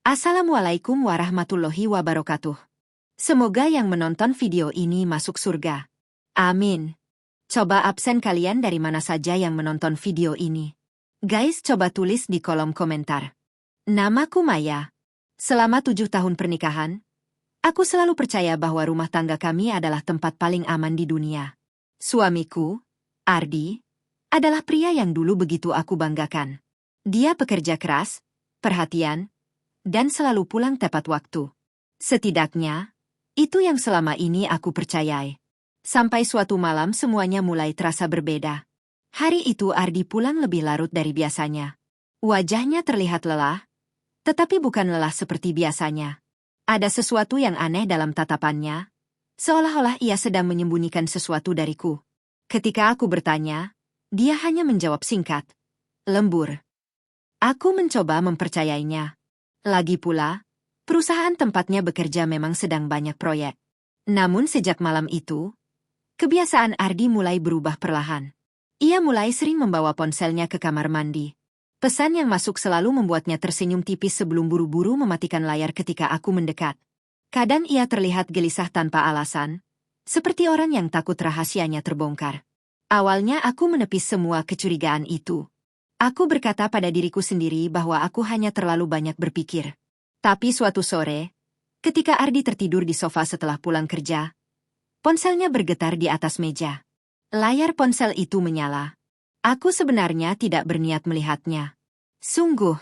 Assalamualaikum warahmatullahi wabarakatuh. Semoga yang menonton video ini masuk surga. Amin. Coba absen kalian dari mana saja yang menonton video ini. Guys, coba tulis di kolom komentar. Namaku Maya. Selama 7 tahun pernikahan, aku selalu percaya bahwa rumah tangga kami adalah tempat paling aman di dunia. Suamiku, Ardi, adalah pria yang dulu begitu aku banggakan. Dia pekerja keras, perhatian, dan selalu pulang tepat waktu. Setidaknya, itu yang selama ini aku percayai. Sampai suatu malam semuanya mulai terasa berbeda. Hari itu Ardi pulang lebih larut dari biasanya. Wajahnya terlihat lelah, tetapi bukan lelah seperti biasanya. Ada sesuatu yang aneh dalam tatapannya, seolah-olah ia sedang menyembunyikan sesuatu dariku. Ketika aku bertanya, dia hanya menjawab singkat, lembur. Aku mencoba mempercayainya. Lagi pula, perusahaan tempatnya bekerja memang sedang banyak proyek. Namun sejak malam itu, kebiasaan Ardi mulai berubah perlahan. Ia mulai sering membawa ponselnya ke kamar mandi. Pesan yang masuk selalu membuatnya tersenyum tipis sebelum buru-buru mematikan layar ketika aku mendekat. Kadang ia terlihat gelisah tanpa alasan, seperti orang yang takut rahasianya terbongkar. Awalnya aku menepis semua kecurigaan itu. Aku berkata pada diriku sendiri bahwa aku hanya terlalu banyak berpikir. Tapi suatu sore, ketika Ardi tertidur di sofa setelah pulang kerja, ponselnya bergetar di atas meja. Layar ponsel itu menyala. Aku sebenarnya tidak berniat melihatnya. Sungguh.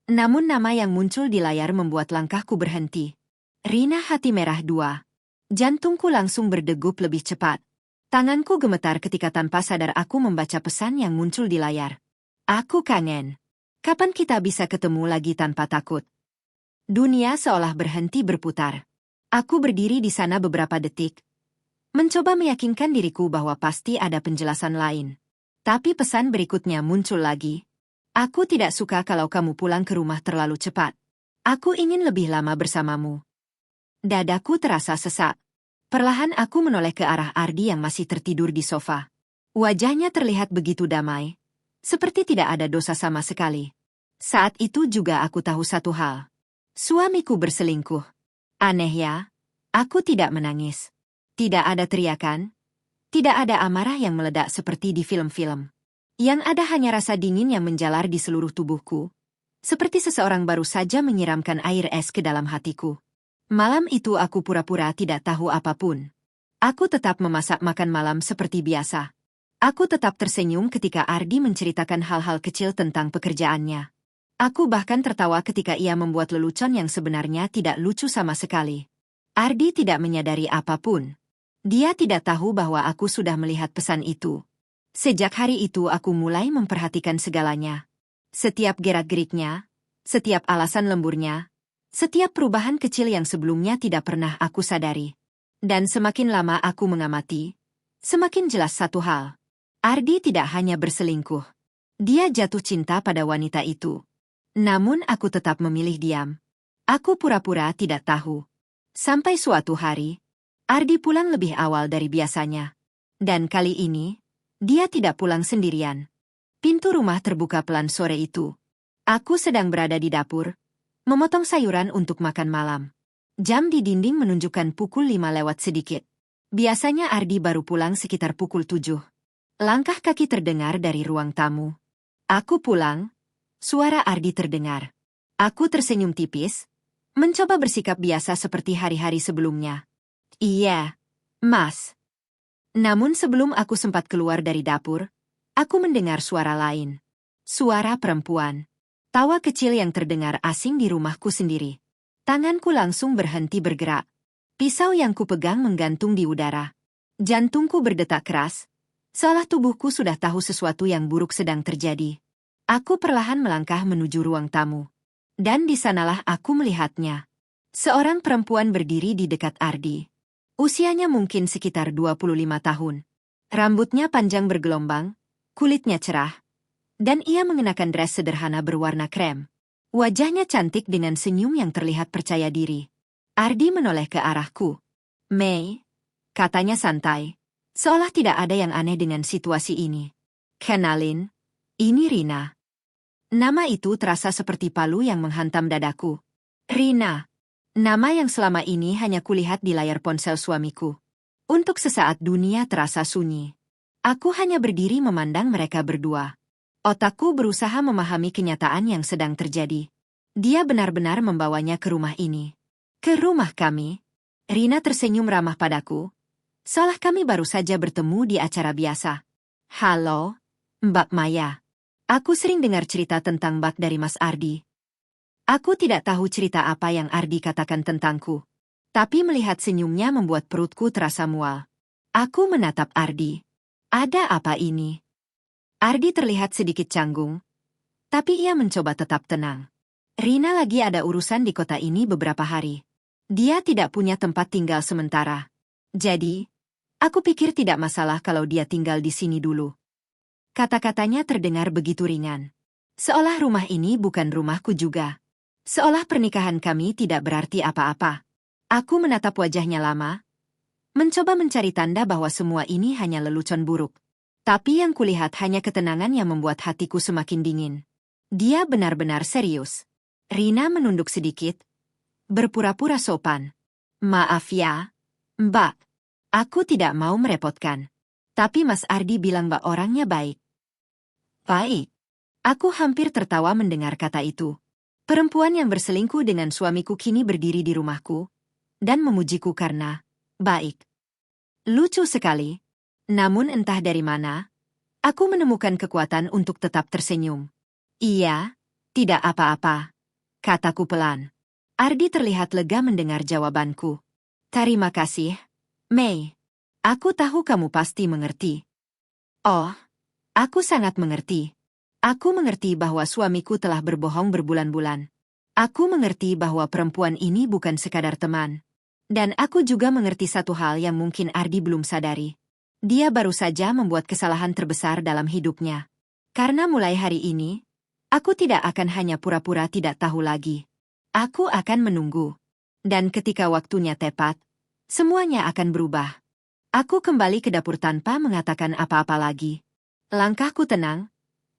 Namun nama yang muncul di layar membuat langkahku berhenti. Rina Hati Merah 2. Jantungku langsung berdegup lebih cepat. Tanganku gemetar ketika tanpa sadar aku membaca pesan yang muncul di layar. Aku kangen. Kapan kita bisa ketemu lagi tanpa takut? Dunia seolah berhenti berputar. Aku berdiri di sana beberapa detik, mencoba meyakinkan diriku bahwa pasti ada penjelasan lain. Tapi pesan berikutnya muncul lagi. Aku tidak suka kalau kamu pulang ke rumah terlalu cepat. Aku ingin lebih lama bersamamu. Dadaku terasa sesak. Perlahan aku menoleh ke arah Ardi yang masih tertidur di sofa. Wajahnya terlihat begitu damai, seperti tidak ada dosa sama sekali. Saat itu juga aku tahu satu hal. Suamiku berselingkuh. Aneh ya, aku tidak menangis. Tidak ada teriakan. Tidak ada amarah yang meledak seperti di film-film. Yang ada hanya rasa dingin yang menjalar di seluruh tubuhku. Seperti seseorang baru saja menyiramkan air es ke dalam hatiku. Malam itu aku pura-pura tidak tahu apapun. Aku tetap memasak makan malam seperti biasa. Aku tetap tersenyum ketika Ardi menceritakan hal-hal kecil tentang pekerjaannya. Aku bahkan tertawa ketika ia membuat lelucon yang sebenarnya tidak lucu sama sekali. Ardi tidak menyadari apapun. Dia tidak tahu bahwa aku sudah melihat pesan itu. Sejak hari itu aku mulai memperhatikan segalanya. Setiap gerak-geriknya, setiap alasan lemburnya, setiap perubahan kecil yang sebelumnya tidak pernah aku sadari. Dan semakin lama aku mengamati, semakin jelas satu hal. Ardi tidak hanya berselingkuh. Dia jatuh cinta pada wanita itu. Namun aku tetap memilih diam. Aku pura-pura tidak tahu. Sampai suatu hari, Ardi pulang lebih awal dari biasanya. Dan kali ini, dia tidak pulang sendirian. Pintu rumah terbuka pelan sore itu. Aku sedang berada di dapur, memotong sayuran untuk makan malam. Jam di dinding menunjukkan pukul 5 lewat sedikit. Biasanya Ardi baru pulang sekitar pukul 7. Langkah kaki terdengar dari ruang tamu. Aku pulang, suara Ardi terdengar. Aku tersenyum tipis, mencoba bersikap biasa seperti hari-hari sebelumnya. Iya, Mas. Namun sebelum aku sempat keluar dari dapur, aku mendengar suara lain. Suara perempuan. Tawa kecil yang terdengar asing di rumahku sendiri. Tanganku langsung berhenti bergerak. Pisau yang kupegang menggantung di udara. Jantungku berdetak keras. Seolah tubuhku sudah tahu sesuatu yang buruk sedang terjadi. Aku perlahan melangkah menuju ruang tamu. Dan di sanalah aku melihatnya. Seorang perempuan berdiri di dekat Ardi. Usianya mungkin sekitar 25 tahun. Rambutnya panjang bergelombang, kulitnya cerah, dan ia mengenakan dress sederhana berwarna krem. Wajahnya cantik dengan senyum yang terlihat percaya diri. Ardi menoleh ke arahku. Mei, katanya santai. Seolah tidak ada yang aneh dengan situasi ini. Kenalin, ini Rina. Nama itu terasa seperti palu yang menghantam dadaku. Rina. Nama yang selama ini hanya kulihat di layar ponsel suamiku. Untuk sesaat dunia terasa sunyi. Aku hanya berdiri memandang mereka berdua. Otakku berusaha memahami kenyataan yang sedang terjadi. Dia benar-benar membawanya ke rumah ini. Ke rumah kami. Rina tersenyum ramah padaku. Seolah kami baru saja bertemu di acara biasa. Halo, Mbak Maya. Aku sering dengar cerita tentang Mbak dari Mas Ardi. Aku tidak tahu cerita apa yang Ardi katakan tentangku. Tapi melihat senyumnya membuat perutku terasa mual. Aku menatap Ardi. Ada apa ini? Ardi terlihat sedikit canggung. Tapi ia mencoba tetap tenang. Rina lagi ada urusan di kota ini beberapa hari. Dia tidak punya tempat tinggal sementara. Jadi, aku pikir tidak masalah kalau dia tinggal di sini dulu. Kata-katanya terdengar begitu ringan. Seolah rumah ini bukan rumahku juga. Seolah pernikahan kami tidak berarti apa-apa. Aku menatap wajahnya lama, mencoba mencari tanda bahwa semua ini hanya lelucon buruk. Tapi yang kulihat hanya ketenangan yang membuat hatiku semakin dingin. Dia benar-benar serius. Rina menunduk sedikit, berpura-pura sopan. Maaf ya, Mbak. Aku tidak mau merepotkan. Tapi Mas Ardi bilang Mbak orangnya baik. Baik. Aku hampir tertawa mendengar kata itu. Perempuan yang berselingkuh dengan suamiku kini berdiri di rumahku dan memujiku karena baik. Lucu sekali. Namun entah dari mana, aku menemukan kekuatan untuk tetap tersenyum. Iya, tidak apa-apa, kataku pelan. Ardi terlihat lega mendengar jawabanku. Terima kasih, Mei. Aku tahu kamu pasti mengerti. Oh, aku sangat mengerti. Aku mengerti bahwa suamiku telah berbohong berbulan-bulan. Aku mengerti bahwa perempuan ini bukan sekadar teman. Dan aku juga mengerti satu hal yang mungkin Ardi belum sadari. Dia baru saja membuat kesalahan terbesar dalam hidupnya. Karena mulai hari ini, aku tidak akan hanya pura-pura tidak tahu lagi. Aku akan menunggu. Dan ketika waktunya tepat, semuanya akan berubah. Aku kembali ke dapur tanpa mengatakan apa-apa lagi. Langkahku tenang.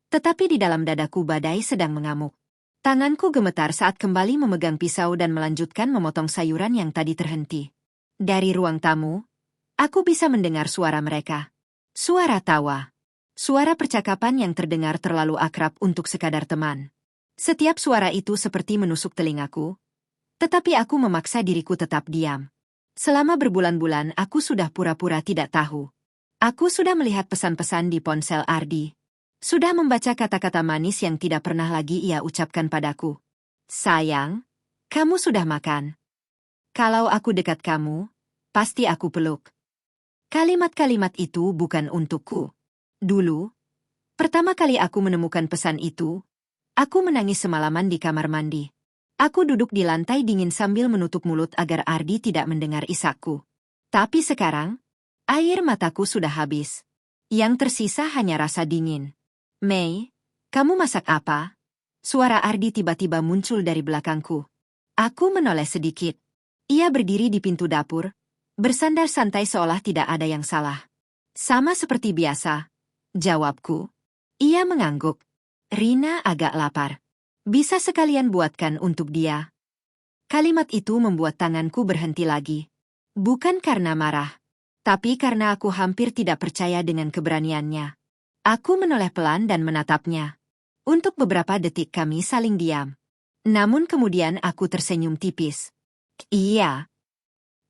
Tetapi di dalam dadaku badai sedang mengamuk. Tanganku gemetar saat kembali memegang pisau dan melanjutkan memotong sayuran yang tadi terhenti. Dari ruang tamu, aku bisa mendengar suara mereka. Suara tawa. Suara percakapan yang terdengar terlalu akrab untuk sekadar teman. Setiap suara itu seperti menusuk telingaku. Tetapi aku memaksa diriku tetap diam. Selama berbulan-bulan aku sudah pura-pura tidak tahu. Aku sudah melihat pesan-pesan di ponsel Ardi. Sudah membaca kata-kata manis yang tidak pernah lagi ia ucapkan padaku. Sayang, kamu sudah makan. Kalau aku dekat kamu, pasti aku peluk. Kalimat-kalimat itu bukan untukku. Dulu, pertama kali aku menemukan pesan itu, aku menangis semalaman di kamar mandi. Aku duduk di lantai dingin sambil menutup mulut agar Ardi tidak mendengar isakku. Tapi sekarang, air mataku sudah habis. Yang tersisa hanya rasa dingin. Mei, kamu masak apa? Suara Ardi tiba-tiba muncul dari belakangku. Aku menoleh sedikit. Ia berdiri di pintu dapur, bersandar santai seolah tidak ada yang salah. Sama seperti biasa, jawabku. Ia mengangguk. Rina agak lapar. Bisa sekalian buatkan untuk dia. Kalimat itu membuat tanganku berhenti lagi. Bukan karena marah, tapi karena aku hampir tidak percaya dengan keberaniannya. Aku menoleh pelan dan menatapnya. Untuk beberapa detik kami saling diam. Namun kemudian aku tersenyum tipis. Iya.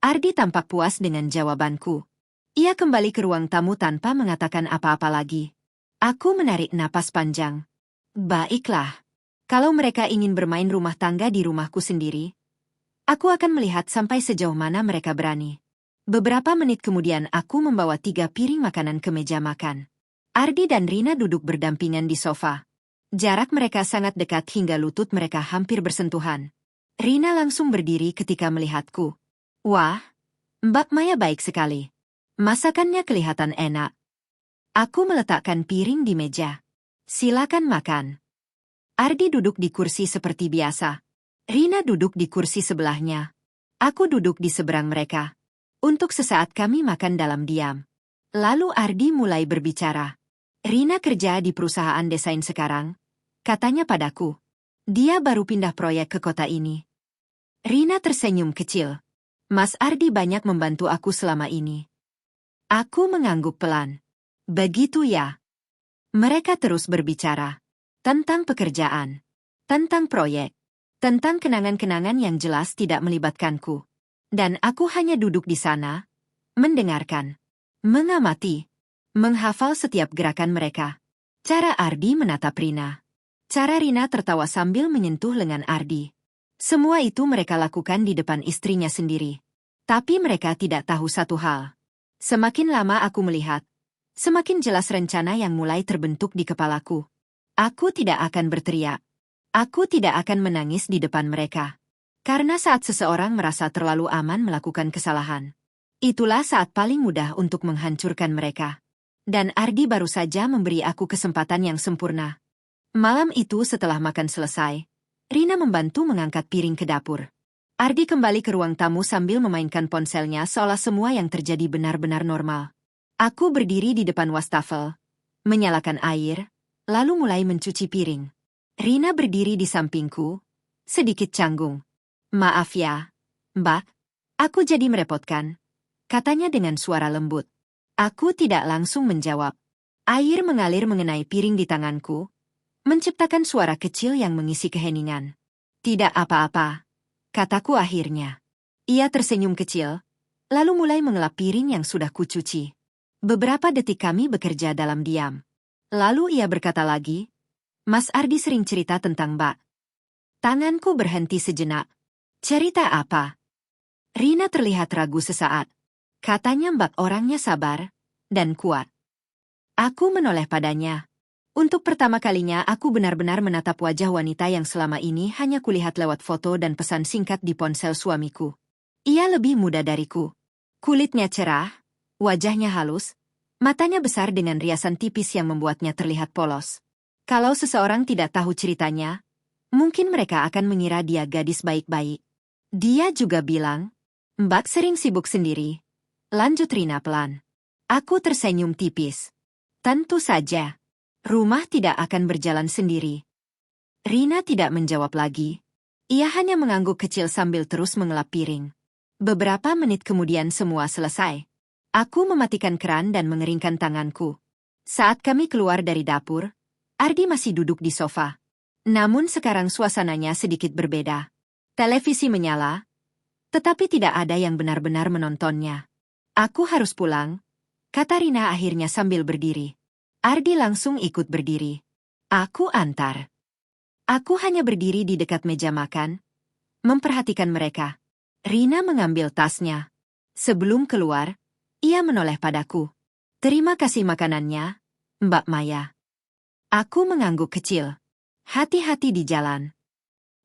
Ardi tampak puas dengan jawabanku. Ia kembali ke ruang tamu tanpa mengatakan apa-apa lagi. Aku menarik napas panjang. Baiklah. Kalau mereka ingin bermain rumah tangga di rumahku sendiri, aku akan melihat sampai sejauh mana mereka berani. Beberapa menit kemudian aku membawa 3 piring makanan ke meja makan. Ardi dan Rina duduk berdampingan di sofa. Jarak mereka sangat dekat hingga lutut mereka hampir bersentuhan. Rina langsung berdiri ketika melihatku. Wah, Mbak Maya baik sekali. Masakannya kelihatan enak. Aku meletakkan piring di meja. Silakan makan. Ardi duduk di kursi seperti biasa. Rina duduk di kursi sebelahnya. Aku duduk di seberang mereka. Untuk sesaat kami makan dalam diam. Lalu Ardi mulai berbicara. Rina kerja di perusahaan desain sekarang, katanya padaku. Dia baru pindah proyek ke kota ini. Rina tersenyum kecil. Mas Ardi banyak membantu aku selama ini. Aku mengangguk pelan. Begitu ya. Mereka terus berbicara. Tentang pekerjaan. Tentang proyek. Tentang kenangan-kenangan yang jelas tidak melibatkanku. Dan aku hanya duduk di sana, mendengarkan, mengamati, menghafal setiap gerakan mereka. Cara Ardi menatap Rina. Cara Rina tertawa sambil menyentuh lengan Ardi. Semua itu mereka lakukan di depan istrinya sendiri. Tapi mereka tidak tahu satu hal. Semakin lama aku melihat, semakin jelas rencana yang mulai terbentuk di kepalaku. Aku tidak akan berteriak. Aku tidak akan menangis di depan mereka. Karena saat seseorang merasa terlalu aman melakukan kesalahan, itulah saat paling mudah untuk menghancurkan mereka. Dan Ardi baru saja memberi aku kesempatan yang sempurna. Malam itu setelah makan selesai, Rina membantu mengangkat piring ke dapur. Ardi kembali ke ruang tamu sambil memainkan ponselnya seolah semua yang terjadi benar-benar normal. Aku berdiri di depan wastafel, menyalakan air, lalu mulai mencuci piring. Rina berdiri di sampingku, sedikit canggung. Maaf ya, Mbak, aku jadi merepotkan, katanya dengan suara lembut. Aku tidak langsung menjawab. Air mengalir mengenai piring di tanganku, menciptakan suara kecil yang mengisi keheningan. Tidak apa-apa, kataku akhirnya. Ia tersenyum kecil, lalu mulai mengelap piring yang sudah kucuci. Beberapa detik kami bekerja dalam diam. Lalu ia berkata lagi, Mas Ardi sering cerita tentang Mbak. Tanganku berhenti sejenak. Cerita apa? Rina terlihat ragu sesaat. Katanya Mbak orangnya sabar dan kuat. Aku menoleh padanya. Untuk pertama kalinya aku benar-benar menatap wajah wanita yang selama ini hanya kulihat lewat foto dan pesan singkat di ponsel suamiku. Ia lebih muda dariku. Kulitnya cerah, wajahnya halus, matanya besar dengan riasan tipis yang membuatnya terlihat polos. Kalau seseorang tidak tahu ceritanya, mungkin mereka akan mengira dia gadis baik-baik. Dia juga bilang, Mbak sering sibuk sendiri. Lanjut Rina pelan. Aku tersenyum tipis. Tentu saja. Rumah tidak akan berjalan sendiri. Rina tidak menjawab lagi. Ia hanya mengangguk kecil sambil terus mengelap piring. Beberapa menit kemudian semua selesai. Aku mematikan keran dan mengeringkan tanganku. Saat kami keluar dari dapur, Ardi masih duduk di sofa. Namun sekarang suasananya sedikit berbeda. Televisi menyala, tetapi tidak ada yang benar-benar menontonnya. Aku harus pulang, kata Rina akhirnya sambil berdiri. Ardi langsung ikut berdiri. Aku antar. Aku hanya berdiri di dekat meja makan, memperhatikan mereka. Rina mengambil tasnya. Sebelum keluar, ia menoleh padaku. Terima kasih makanannya, Mbak Maya. Aku mengangguk kecil. Hati-hati di jalan.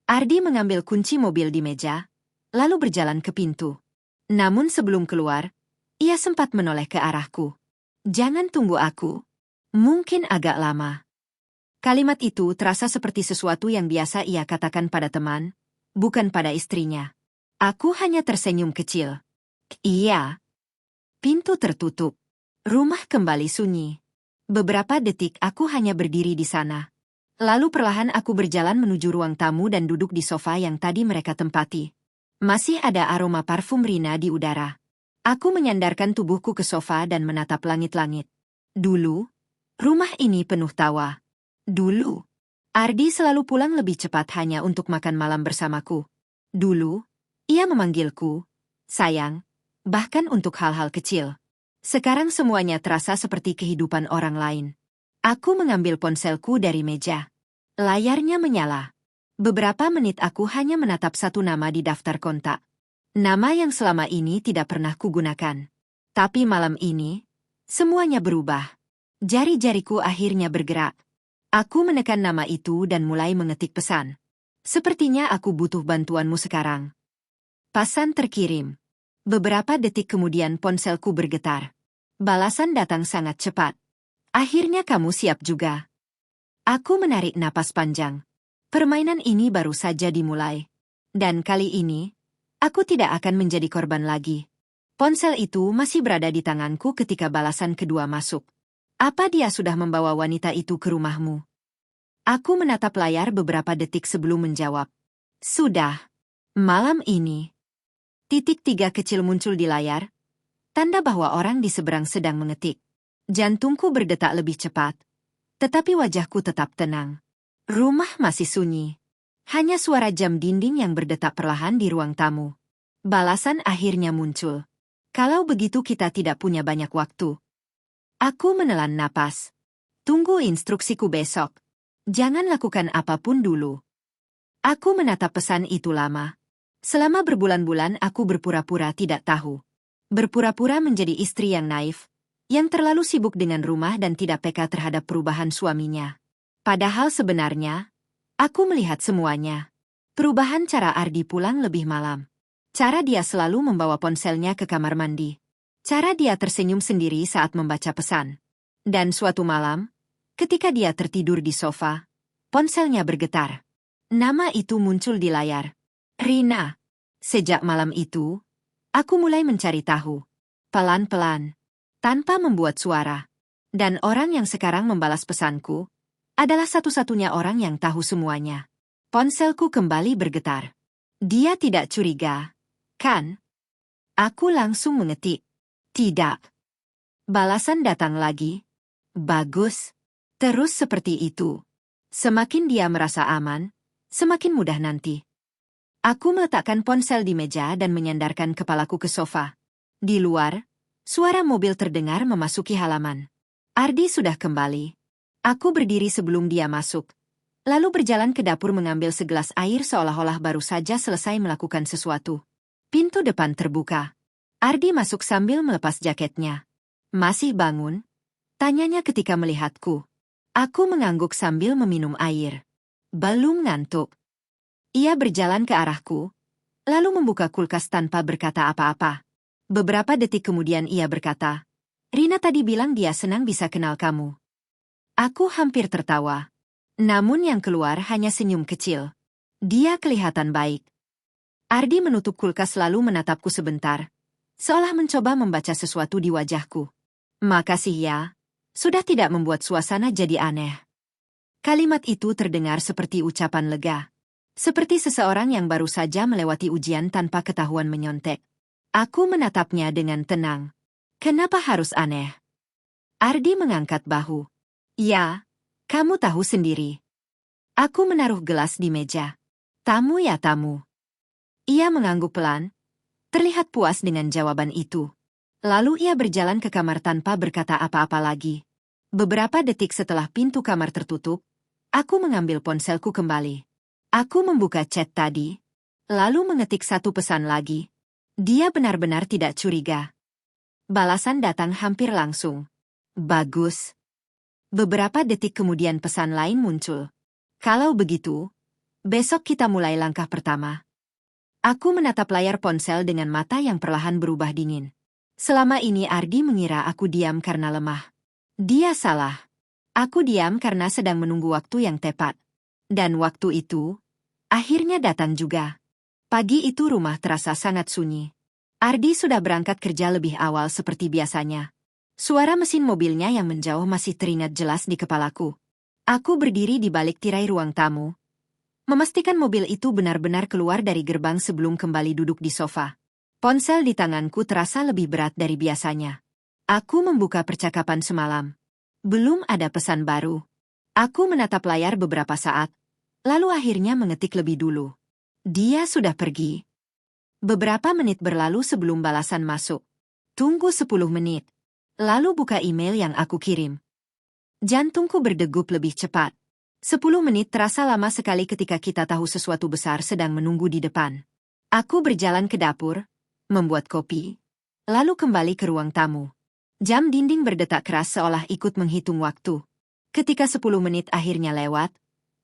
Ardi mengambil kunci mobil di meja, lalu berjalan ke pintu. Namun sebelum keluar, ia sempat menoleh ke arahku. Jangan tunggu aku. Mungkin agak lama. Kalimat itu terasa seperti sesuatu yang biasa ia katakan pada teman, bukan pada istrinya. Aku hanya tersenyum kecil. Iya. Pintu tertutup. Rumah kembali sunyi. Beberapa detik aku hanya berdiri di sana. Lalu perlahan aku berjalan menuju ruang tamu dan duduk di sofa yang tadi mereka tempati. Masih ada aroma parfum Rina di udara. Aku menyandarkan tubuhku ke sofa dan menatap langit-langit. Dulu, rumah ini penuh tawa. Dulu, Ardi selalu pulang lebih cepat hanya untuk makan malam bersamaku. Dulu, ia memanggilku, sayang, bahkan untuk hal-hal kecil. Sekarang semuanya terasa seperti kehidupan orang lain. Aku mengambil ponselku dari meja. Layarnya menyala. Beberapa menit aku hanya menatap satu nama di daftar kontak. Nama yang selama ini tidak pernah kugunakan. Tapi malam ini, semuanya berubah. Jari-jariku akhirnya bergerak. Aku menekan nama itu dan mulai mengetik pesan. Sepertinya aku butuh bantuanmu sekarang. Pesan terkirim. Beberapa detik kemudian ponselku bergetar. Balasan datang sangat cepat. Akhirnya kamu siap juga. Aku menarik napas panjang. Permainan ini baru saja dimulai. Dan kali ini, aku tidak akan menjadi korban lagi. Ponsel itu masih berada di tanganku ketika balasan kedua masuk. Apa dia sudah membawa wanita itu ke rumahmu? Aku menatap layar beberapa detik sebelum menjawab. Sudah. Malam ini. Titik 3 kecil muncul di layar, tanda bahwa orang di seberang sedang mengetik. Jantungku berdetak lebih cepat, tetapi wajahku tetap tenang. Rumah masih sunyi. Hanya suara jam dinding yang berdetak perlahan di ruang tamu. Balasan akhirnya muncul. Kalau begitu kita tidak punya banyak waktu. Aku menelan napas. Tunggu instruksiku besok. Jangan lakukan apapun dulu. Aku menatap pesan itu lama. Selama berbulan-bulan aku berpura-pura tidak tahu. Berpura-pura menjadi istri yang naif, yang terlalu sibuk dengan rumah dan tidak peka terhadap perubahan suaminya. Padahal sebenarnya, aku melihat semuanya. Perubahan cara Ardi pulang lebih malam. Cara dia selalu membawa ponselnya ke kamar mandi. Cara dia tersenyum sendiri saat membaca pesan. Dan suatu malam, ketika dia tertidur di sofa, ponselnya bergetar. Nama itu muncul di layar. Rina. Sejak malam itu, aku mulai mencari tahu. Pelan-pelan. Tanpa membuat suara. Dan orang yang sekarang membalas pesanku adalah satu-satunya orang yang tahu semuanya. Ponselku kembali bergetar. Dia tidak curiga, kan? Aku langsung mengetik. Tidak. Balasan datang lagi. Bagus. Terus seperti itu. Semakin dia merasa aman, semakin mudah nanti. Aku meletakkan ponsel di meja dan menyandarkan kepalaku ke sofa. Di luar, suara mobil terdengar memasuki halaman. Ardi sudah kembali. Aku berdiri sebelum dia masuk, lalu berjalan ke dapur mengambil segelas air seolah-olah baru saja selesai melakukan sesuatu. Pintu depan terbuka. Ardi masuk sambil melepas jaketnya. Masih bangun? Tanyanya ketika melihatku. Aku mengangguk sambil meminum air. Belum ngantuk. Ia berjalan ke arahku, lalu membuka kulkas tanpa berkata apa-apa. Beberapa detik kemudian ia berkata, Rina tadi bilang dia senang bisa kenal kamu. Aku hampir tertawa. Namun yang keluar hanya senyum kecil. Dia kelihatan baik. Ardi menutup kulkas lalu menatapku sebentar, seolah mencoba membaca sesuatu di wajahku. Makasih ya, sudah tidak membuat suasana jadi aneh. Kalimat itu terdengar seperti ucapan lega. Seperti seseorang yang baru saja melewati ujian tanpa ketahuan menyontek. Aku menatapnya dengan tenang. Kenapa harus aneh? Ardi mengangkat bahu. Ya, kamu tahu sendiri. Aku menaruh gelas di meja. Tamu ya tamu. Ia mengangguk pelan, terlihat puas dengan jawaban itu. Lalu ia berjalan ke kamar tanpa berkata apa-apa lagi. Beberapa detik setelah pintu kamar tertutup, aku mengambil ponselku kembali. Aku membuka chat tadi, lalu mengetik satu pesan lagi. Dia benar-benar tidak curiga. Balasan datang hampir langsung. Bagus. Beberapa detik kemudian pesan lain muncul. Kalau begitu, besok kita mulai langkah pertama. Aku menatap layar ponsel dengan mata yang perlahan berubah dingin. Selama ini Ardi mengira aku diam karena lemah. Dia salah. Aku diam karena sedang menunggu waktu yang tepat. Dan waktu itu, akhirnya datang juga. Pagi itu rumah terasa sangat sunyi. Ardi sudah berangkat kerja lebih awal seperti biasanya. Suara mesin mobilnya yang menjauh masih teringat jelas di kepalaku. Aku berdiri di balik tirai ruang tamu, memastikan mobil itu benar-benar keluar dari gerbang sebelum kembali duduk di sofa. Ponsel di tanganku terasa lebih berat dari biasanya. Aku membuka percakapan semalam. Belum ada pesan baru. Aku menatap layar beberapa saat, lalu akhirnya mengetik lebih dulu. Dia sudah pergi. Beberapa menit berlalu sebelum balasan masuk. Tunggu 10 menit. Lalu buka email yang aku kirim. Jantungku berdegup lebih cepat. 10 menit terasa lama sekali ketika kita tahu sesuatu besar sedang menunggu di depan. Aku berjalan ke dapur, membuat kopi, lalu kembali ke ruang tamu. Jam dinding berdetak keras seolah ikut menghitung waktu. Ketika 10 menit akhirnya lewat,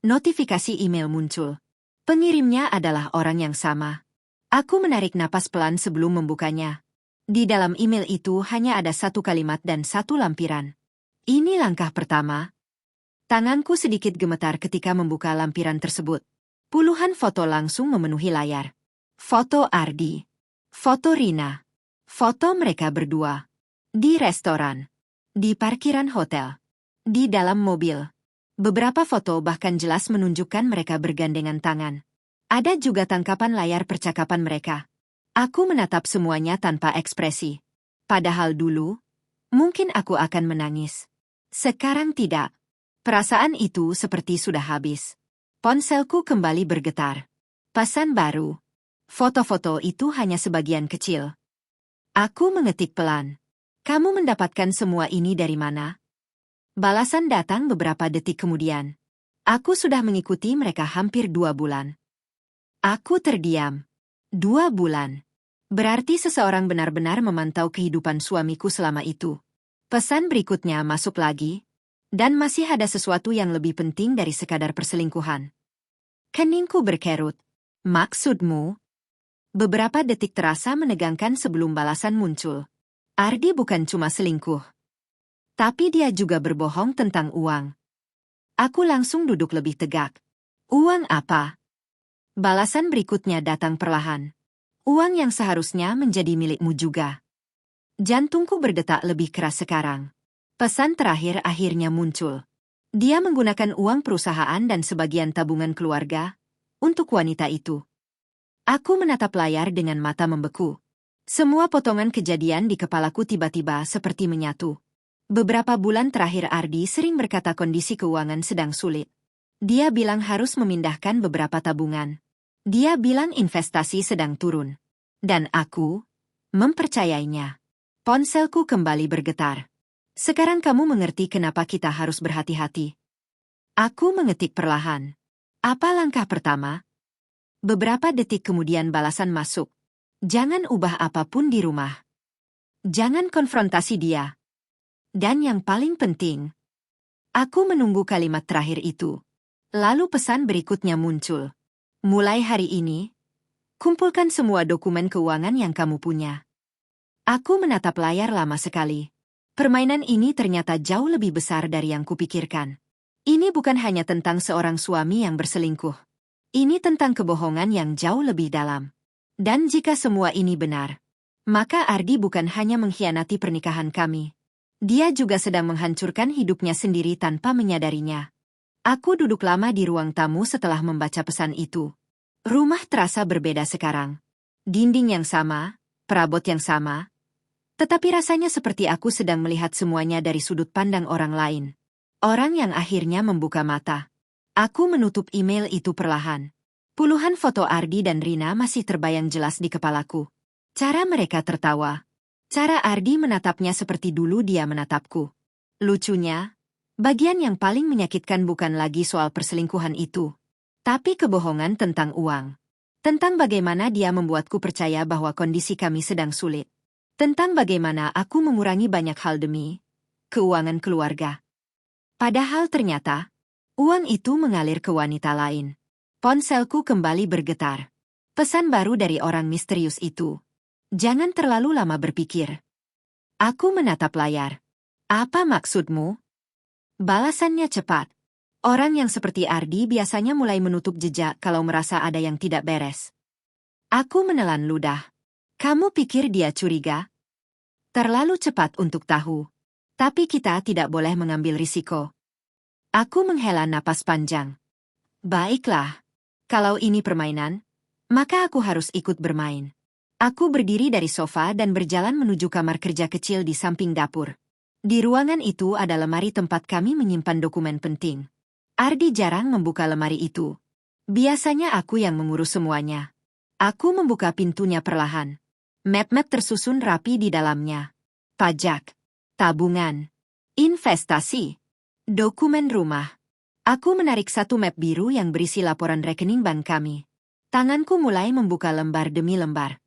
notifikasi email muncul. Pengirimnya adalah orang yang sama. Aku menarik napas pelan sebelum membukanya. Di dalam email itu hanya ada satu kalimat dan satu lampiran. Ini langkah pertama. Tanganku sedikit gemetar ketika membuka lampiran tersebut. Puluhan foto langsung memenuhi layar. Foto Ardi. Foto Rina. Foto mereka berdua. Di restoran. Di parkiran hotel. Di dalam mobil. Beberapa foto bahkan jelas menunjukkan mereka bergandengan tangan. Ada juga tangkapan layar percakapan mereka. Aku menatap semuanya tanpa ekspresi. Padahal dulu, mungkin aku akan menangis. Sekarang tidak. Perasaan itu seperti sudah habis. Ponselku kembali bergetar. Pesan baru. Foto-foto itu hanya sebagian kecil. Aku mengetik pelan. Kamu mendapatkan semua ini dari mana? Balasan datang beberapa detik kemudian. Aku sudah mengikuti mereka hampir 2 bulan. Aku terdiam. 2 bulan. Berarti seseorang benar-benar memantau kehidupan suamiku selama itu. Pesan berikutnya masuk lagi. Dan masih ada sesuatu yang lebih penting dari sekadar perselingkuhan. Keningku berkerut. Maksudmu? Beberapa detik terasa menegangkan sebelum balasan muncul. Ardi bukan cuma selingkuh. Tapi dia juga berbohong tentang uang. Aku langsung duduk lebih tegak. Uang apa? Balasan berikutnya datang perlahan. Uang yang seharusnya menjadi milikmu juga. Jantungku berdetak lebih keras sekarang. Pesan terakhir akhirnya muncul. Dia menggunakan uang perusahaan dan sebagian tabungan keluarga untuk wanita itu. Aku menatap layar dengan mata membeku. Semua potongan kejadian di kepalaku tiba-tiba seperti menyatu. Beberapa bulan terakhir Ardi sering berkata kondisi keuangan sedang sulit. Dia bilang harus memindahkan beberapa tabungan. Dia bilang investasi sedang turun. Dan aku mempercayainya. Ponselku kembali bergetar. Sekarang kamu mengerti kenapa kita harus berhati-hati. Aku mengetik perlahan. Apa langkah pertama? Beberapa detik kemudian balasan masuk. Jangan ubah apapun di rumah. Jangan konfrontasi dia. Dan yang paling penting, aku menunggu kalimat terakhir itu. Lalu pesan berikutnya muncul. Mulai hari ini, kumpulkan semua dokumen keuangan yang kamu punya. Aku menatap layar lama sekali. Permainan ini ternyata jauh lebih besar dari yang kupikirkan. Ini bukan hanya tentang seorang suami yang berselingkuh. Ini tentang kebohongan yang jauh lebih dalam. Dan jika semua ini benar, maka Ardi bukan hanya mengkhianati pernikahan kami. Dia juga sedang menghancurkan hidupnya sendiri tanpa menyadarinya. Aku duduk lama di ruang tamu setelah membaca pesan itu. Rumah terasa berbeda sekarang. Dinding yang sama, perabot yang sama. Tetapi rasanya seperti aku sedang melihat semuanya dari sudut pandang orang lain. Orang yang akhirnya membuka mata. Aku menutup email itu perlahan. Puluhan foto Ardi dan Rina masih terbayang jelas di kepalaku. Cara mereka tertawa. Cara Ardi menatapnya seperti dulu dia menatapku. Lucunya, bagian yang paling menyakitkan bukan lagi soal perselingkuhan itu, tapi kebohongan tentang uang. Tentang bagaimana dia membuatku percaya bahwa kondisi kami sedang sulit. Tentang bagaimana aku mengurangi banyak hal demi keuangan keluarga. Padahal ternyata, uang itu mengalir ke wanita lain. Ponselku kembali bergetar. Pesan baru dari orang misterius itu. Jangan terlalu lama berpikir. Aku menatap layar. Apa maksudmu? Balasannya cepat. Orang yang seperti Ardi biasanya mulai menutup jejak kalau merasa ada yang tidak beres. Aku menelan ludah. Kamu pikir dia curiga? Terlalu cepat untuk tahu. Tapi kita tidak boleh mengambil risiko. Aku menghela napas panjang. Baiklah. Kalau ini permainan, maka aku harus ikut bermain. Aku berdiri dari sofa dan berjalan menuju kamar kerja kecil di samping dapur. Di ruangan itu ada lemari tempat kami menyimpan dokumen penting. Ardi jarang membuka lemari itu. Biasanya aku yang mengurus semuanya. Aku membuka pintunya perlahan. Map-map tersusun rapi di dalamnya. Pajak, tabungan, investasi, dokumen rumah. Aku menarik satu map biru yang berisi laporan rekening bank kami. Tanganku mulai membuka lembar demi lembar.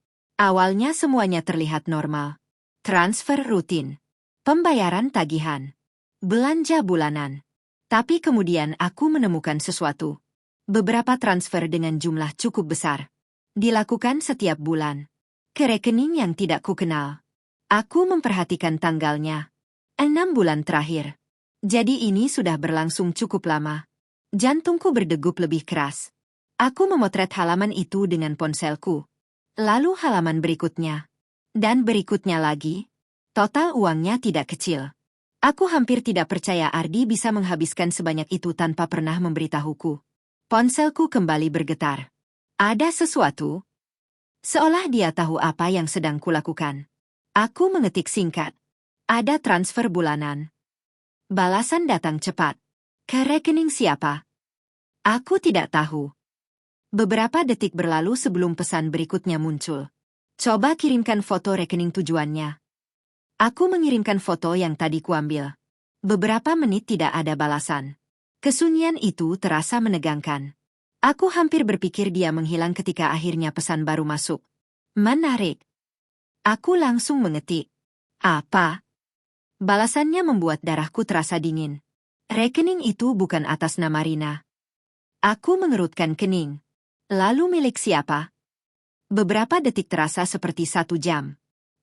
Awalnya semuanya terlihat normal. Transfer rutin. Pembayaran tagihan. Belanja bulanan. Tapi kemudian aku menemukan sesuatu. Beberapa transfer dengan jumlah cukup besar. Dilakukan setiap bulan. Ke rekening yang tidak kukenal. Aku memperhatikan tanggalnya. 6 bulan terakhir. Jadi ini sudah berlangsung cukup lama. Jantungku berdegup lebih keras. Aku memotret halaman itu dengan ponselku. Lalu halaman berikutnya. Dan berikutnya lagi. Total uangnya tidak kecil. Aku hampir tidak percaya Ardi bisa menghabiskan sebanyak itu tanpa pernah memberitahuku. Ponselku kembali bergetar. Ada sesuatu? Seolah dia tahu apa yang sedang kulakukan. Aku mengetik singkat. Ada transfer bulanan. Balasan datang cepat. Ke rekening siapa? Aku tidak tahu. Beberapa detik berlalu sebelum pesan berikutnya muncul. Coba kirimkan foto rekening tujuannya. Aku mengirimkan foto yang tadi kuambil. Beberapa menit tidak ada balasan. Kesunyian itu terasa menegangkan. Aku hampir berpikir dia menghilang ketika akhirnya pesan baru masuk. Menarik. Aku langsung mengetik. Apa? Balasannya membuat darahku terasa dingin. Rekening itu bukan atas nama Rina. Aku mengerutkan kening. Lalu milik siapa? Beberapa detik terasa seperti 1 jam.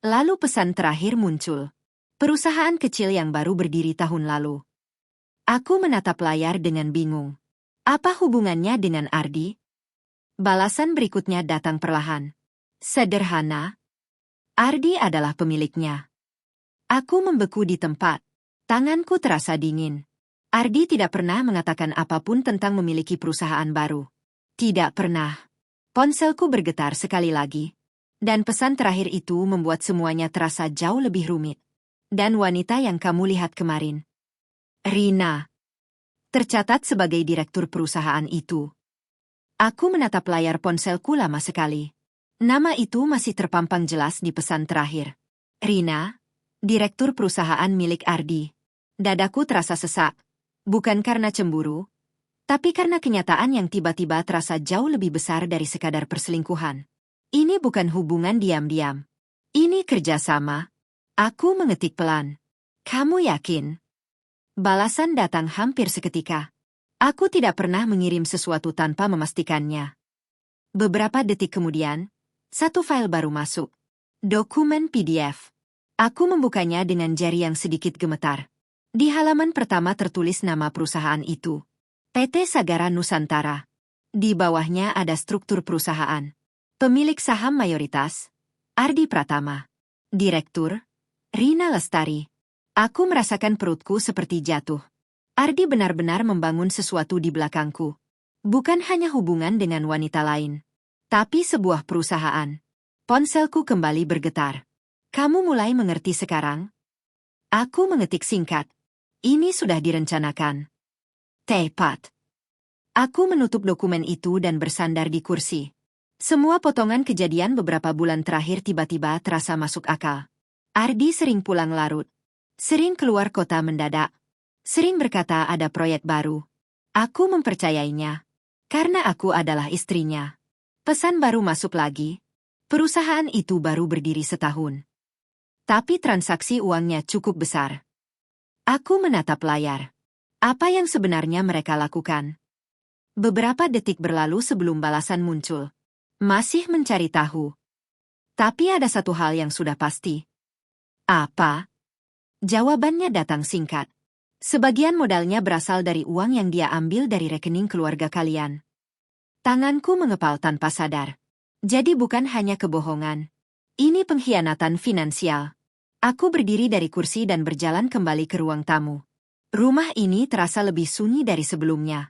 Lalu pesan terakhir muncul. Perusahaan kecil yang baru berdiri tahun lalu. Aku menatap layar dengan bingung. Apa hubungannya dengan Ardi? Balasan berikutnya datang perlahan. Sederhana. Ardi adalah pemiliknya. Aku membeku di tempat. Tanganku terasa dingin. Ardi tidak pernah mengatakan apapun tentang memiliki perusahaan baru. Tidak pernah. Ponselku bergetar sekali lagi. Dan pesan terakhir itu membuat semuanya terasa jauh lebih rumit. Dan wanita yang kamu lihat kemarin. Rina. Tercatat sebagai direktur perusahaan itu. Aku menatap layar ponselku lama sekali. Nama itu masih terpampang jelas di pesan terakhir. Rina, direktur perusahaan milik Ardi. Dadaku terasa sesak. Bukan karena cemburu, tapi karena kenyataan yang tiba-tiba terasa jauh lebih besar dari sekadar perselingkuhan. Ini bukan hubungan diam-diam. Ini kerjasama. Aku mengetik pelan. Kamu yakin? Balasan datang hampir seketika. Aku tidak pernah mengirim sesuatu tanpa memastikannya. Beberapa detik kemudian, satu file baru masuk. Dokumen PDF. Aku membukanya dengan jari yang sedikit gemetar. Di halaman pertama tertulis nama perusahaan itu. PT Sagara Nusantara. Di bawahnya ada struktur perusahaan. Pemilik saham mayoritas, Ardi Pratama. Direktur, Rina Lestari. Aku merasakan perutku seperti jatuh. Ardi benar-benar membangun sesuatu di belakangku. Bukan hanya hubungan dengan wanita lain, tapi sebuah perusahaan. Ponselku kembali bergetar. Kamu mulai mengerti sekarang? Aku mengetik singkat. Ini sudah direncanakan. Tepat. Aku menutup dokumen itu dan bersandar di kursi. Semua potongan kejadian beberapa bulan terakhir tiba-tiba terasa masuk akal. Ardi sering pulang larut. Sering keluar kota mendadak. Sering berkata ada proyek baru. Aku mempercayainya. Karena aku adalah istrinya. Pesan baru masuk lagi. Perusahaan itu baru berdiri setahun. Tapi transaksi uangnya cukup besar. Aku menatap layar. Apa yang sebenarnya mereka lakukan? Beberapa detik berlalu sebelum balasan muncul. Masih mencari tahu. Tapi ada satu hal yang sudah pasti. Apa? Jawabannya datang singkat. Sebagian modalnya berasal dari uang yang dia ambil dari rekening keluarga kalian. Tanganku mengepal tanpa sadar. Jadi bukan hanya kebohongan. Ini pengkhianatan finansial. Aku berdiri dari kursi dan berjalan kembali ke ruang tamu. Rumah ini terasa lebih sunyi dari sebelumnya.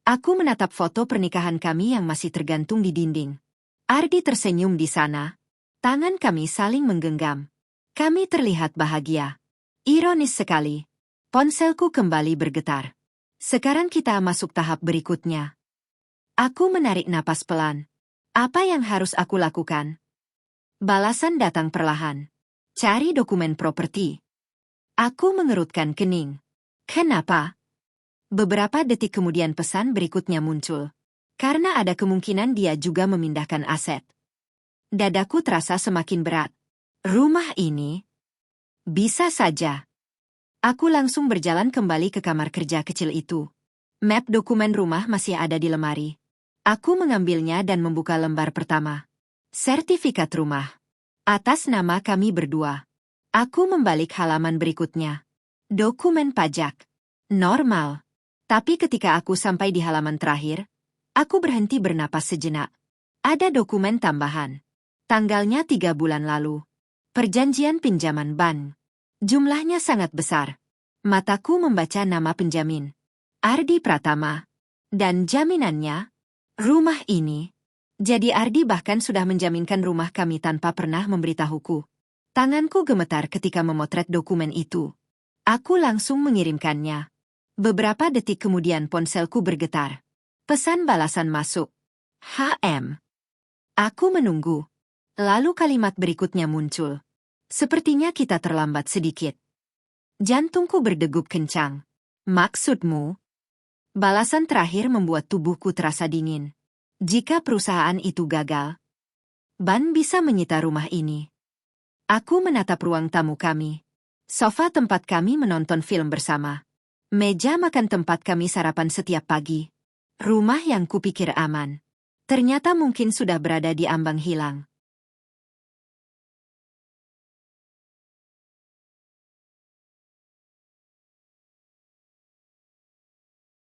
Aku menatap foto pernikahan kami yang masih tergantung di dinding. Ardi tersenyum di sana. Tangan kami saling menggenggam. Kami terlihat bahagia. Ironis sekali. Ponselku kembali bergetar. Sekarang kita masuk tahap berikutnya. Aku menarik napas pelan. Apa yang harus aku lakukan? Balasan datang perlahan. Cari dokumen properti. Aku mengerutkan kening. Kenapa? Beberapa detik kemudian pesan berikutnya muncul. Karena ada kemungkinan dia juga memindahkan aset. Dadaku terasa semakin berat. Rumah ini? Bisa saja. Aku langsung berjalan kembali ke kamar kerja kecil itu. Map dokumen rumah masih ada di lemari. Aku mengambilnya dan membuka lembar pertama. Sertifikat rumah. Atas nama kami berdua. Aku membalik halaman berikutnya. Dokumen pajak. Normal. Tapi ketika aku sampai di halaman terakhir, aku berhenti bernapas sejenak. Ada dokumen tambahan. Tanggalnya 3 bulan lalu. Perjanjian pinjaman bank. Jumlahnya sangat besar. Mataku membaca nama penjamin. Ardi Pratama. Dan jaminannya, rumah ini. Jadi Ardi bahkan sudah menjaminkan rumah kami tanpa pernah memberitahuku. Tanganku gemetar ketika memotret dokumen itu. Aku langsung mengirimkannya. Beberapa detik kemudian ponselku bergetar. Pesan balasan masuk. HM. Aku menunggu. Lalu kalimat berikutnya muncul. Sepertinya kita terlambat sedikit. Jantungku berdegup kencang. Maksudmu? Balasan terakhir membuat tubuhku terasa dingin. Jika perusahaan itu gagal, Ban bisa menyita rumah ini. Aku menatap ruang tamu kami. Sofa tempat kami menonton film bersama. Meja makan tempat kami sarapan setiap pagi. Rumah yang kupikir aman. Ternyata mungkin sudah berada di ambang hilang.